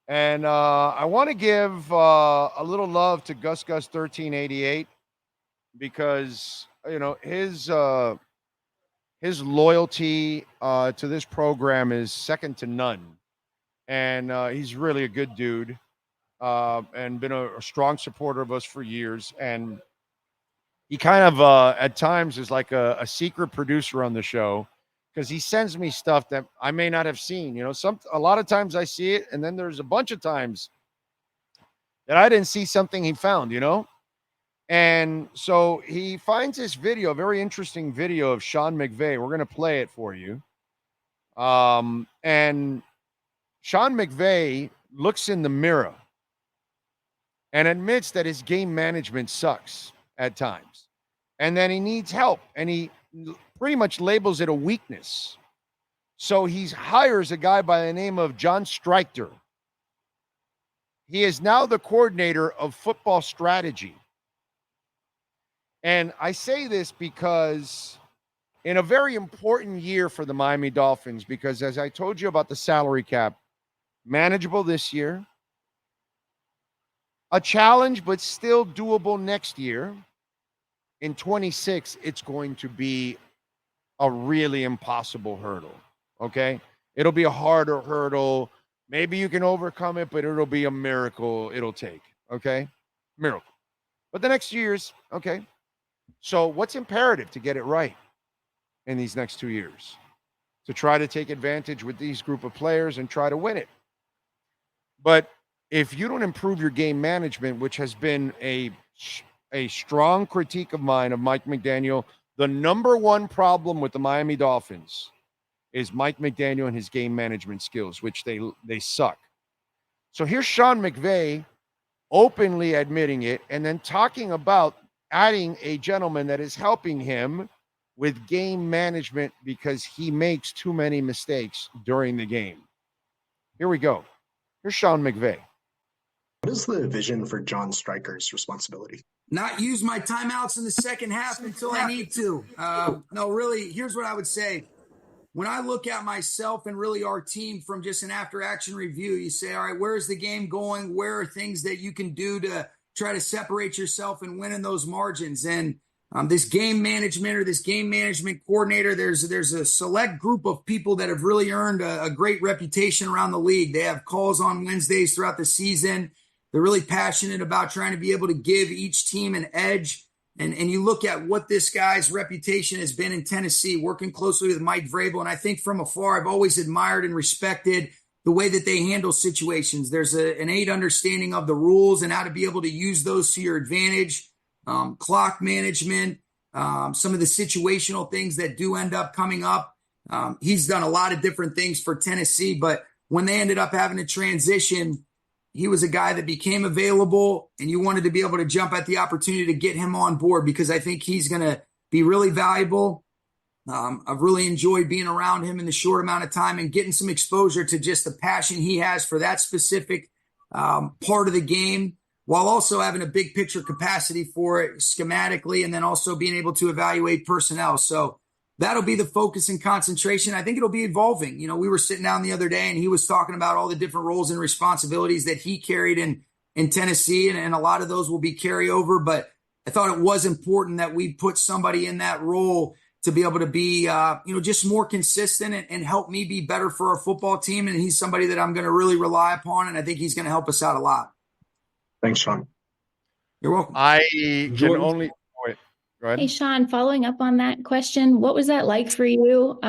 And I want to give a little love to Gus 1388 because his loyalty to this program is second to none, and he's really a good dude and been a strong supporter of us for years. And he kind of at times is like a secret producer on the show because he sends me stuff that I may not have seen. A lot of times I see it, and then there's a bunch of times that I didn't see something he found. And so he finds this video, a very interesting video of Sean McVay. We're going to play it for you. And Sean McVay looks in the mirror and admits that his game management sucks at times. And then he needs help, and he pretty much labels it a weakness. So he hires a guy by the name of John Streichter. He is now the coordinator of football strategy. And I say this because in a very important year for the Miami Dolphins, because as I told you about the salary cap, manageable this year, a challenge, but still doable next year. In 26, it's going to be a really impossible hurdle, okay? It'll be a harder hurdle. Maybe you can overcome it, but it'll be a miracle it'll take, okay? Miracle. But the next years, okay? So what's imperative to get it right in these next 2 years? To try to take advantage with these group of players and try to win it. But if you don't improve your game management, which has been a strong critique of mine, of Mike McDaniel, the number one problem with the Miami Dolphins is Mike McDaniel and his game management skills, which they suck. So here's Sean McVay openly admitting it and then talking about adding a gentleman that is helping him with game management because he makes too many mistakes during the game. Here we go. Here's Sean McVay. What is the vision for John Streicher's responsibility? Not use my timeouts in the second half until I need to. No, really, here's what I would say. When I look at myself and really our team from just an after-action review, you say, all right, where's the game going? Where are things that you can do to try to separate yourself and win in those margins? And this game management or this game management coordinator, there's a select group of people that have really earned a great reputation around the league. They have calls on Wednesdays throughout the season. They're really passionate about trying to be able to give each team an edge. And you look at what this guy's reputation has been in Tennessee, working closely with Mike Vrabel. And I think from afar, I've always admired and respected the way that they handle situations. There's an innate understanding of the rules and how to be able to use those to your advantage. Clock management, some of the situational things that do end up coming up. He's done a lot of different things for Tennessee, but when they ended up having to transition, he was a guy that became available, and you wanted to be able to jump at the opportunity to get him on board because I think he's going to be really valuable. I've really enjoyed being around him in the short amount of time and getting some exposure to just the passion he has for that specific part of the game, while also having a big picture capacity for it schematically, and then also being able to evaluate personnel. So that'll be the focus and concentration. I think it'll be evolving. We were sitting down the other day and he was talking about all the different roles and responsibilities that he carried in Tennessee, and a lot of those will be carryover. But I thought it was important that we put somebody in that role to be able to be, just more consistent and help me be better for our football team. And he's somebody that I'm going to really rely upon, and I think he's going to help us out a lot. Thanks, Sean. You're welcome. I can only... Hey, Sean, following up on that question, what was that like for you,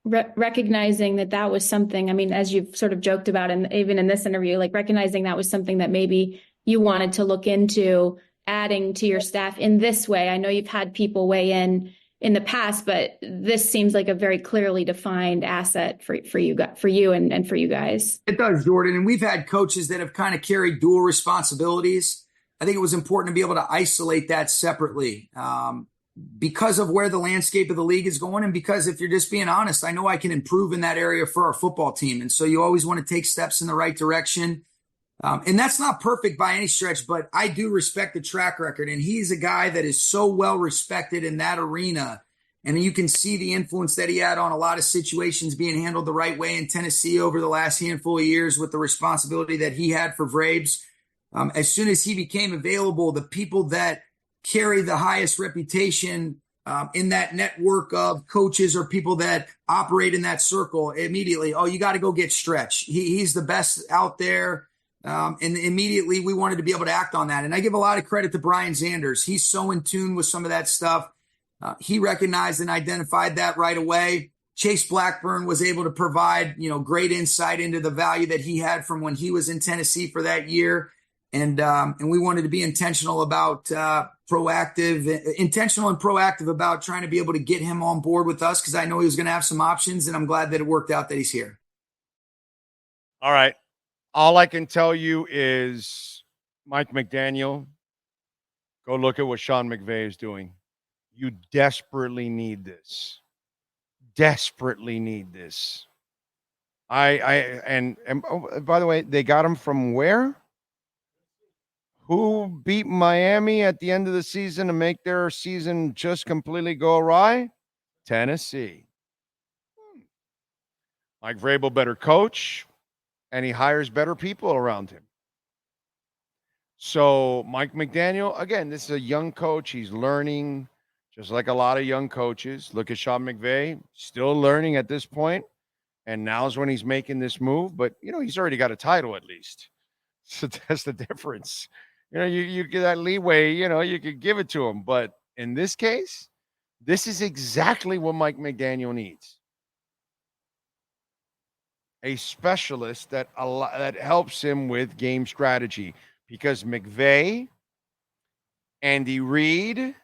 recognizing that was something, I mean, as you've sort of joked about, and even in this interview, like recognizing that was something that maybe you wanted to look into adding to your staff in this way? I know you've had people weigh in the past, but this seems like a very clearly defined asset for you and for you guys. It does, Jordan. And we've had coaches that have kind of carried dual responsibilities. I think it was important to be able to isolate that separately because of where the landscape of the league is going. And because if you're just being honest, I know I can improve in that area for our football team. And so you always want to take steps in the right direction. And that's not perfect by any stretch, but I do respect the track record. And he's a guy that is so well respected in that arena And you can see the influence that he had on a lot of situations being handled the right way in Tennessee over the last handful of years with the responsibility that he had for Braves. As soon as he became available, the people that carry the highest reputation in that network of coaches or people that operate in that circle immediately, oh, you got to go get Stretch. He's the best out there. And immediately we wanted to be able to act on that. And I give a lot of credit to Brian Zanders. He's so in tune with some of that stuff. He recognized and identified that right away. Chase Blackburn was able to provide, great insight into the value that he had from when he was in Tennessee for that year. And we wanted to be intentional about intentional and proactive about trying to be able to get him on board with us, because I know he was going to have some options, and I'm glad that it worked out that he's here. All right. All I can tell you is Mike McDaniel, go look at what Sean McVay is doing. You desperately need this. Desperately need this. And by the way, they got him from where? Who beat Miami at the end of the season to make their season just completely go awry? Tennessee. Mike Vrabel better coach, and he hires better people around him. So Mike McDaniel, again, this is a young coach. He's learning, just like a lot of young coaches. Look at Sean McVay, still learning at this point, and now's when he's making this move. But, he's already got a title at least. So that's the difference. You get that leeway, you could give it to him. But in this case, this is exactly what Mike McDaniel needs. A specialist that helps him with game strategy. Because McVay, Andy Reid,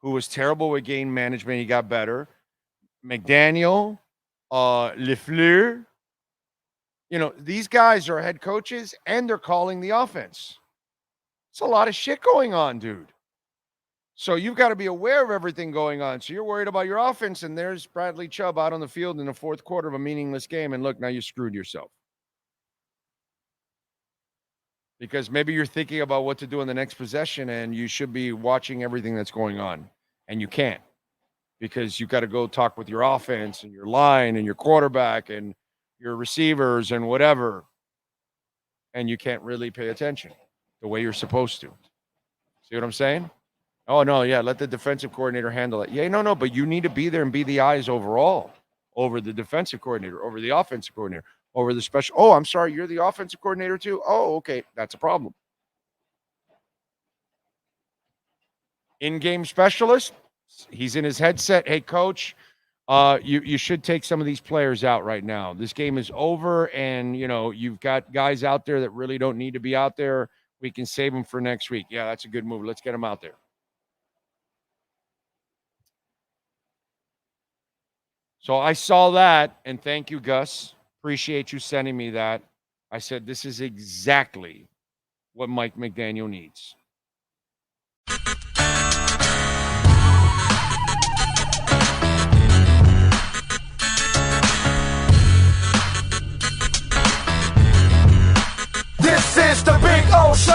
who was terrible with game management, he got better. McDaniel, LeFleur, these guys are head coaches and they're calling the offense. It's a lot of shit going on, dude. So you've got to be aware of everything going on. So you're worried about your offense, and there's Bradley Chubb out on the field in the fourth quarter of a meaningless game. And look, now you screwed yourself. Because maybe you're thinking about what to do in the next possession, and you should be watching everything that's going on. And you can't. Because you've got to go talk with your offense and your line and your quarterback and your receivers and whatever. And you can't really pay attention the way you're supposed to. See what I'm saying? Oh, no, yeah, let the defensive coordinator handle it. Yeah, no, but you need to be there and be the eyes overall over the defensive coordinator, over the offensive coordinator, over the special. Oh, I'm sorry, you're the offensive coordinator too? Oh, okay, that's a problem. In-game specialist, he's in his headset. Hey, coach, you should take some of these players out right now. This game is over, and, you've got guys out there that really don't need to be out there. We can save them for next week. Yeah, that's a good move. Let's get them out there. So I saw that, and thank you, Gus. Appreciate you sending me that. I said, this is exactly what Mike McDaniel needs. This is the Big O Show.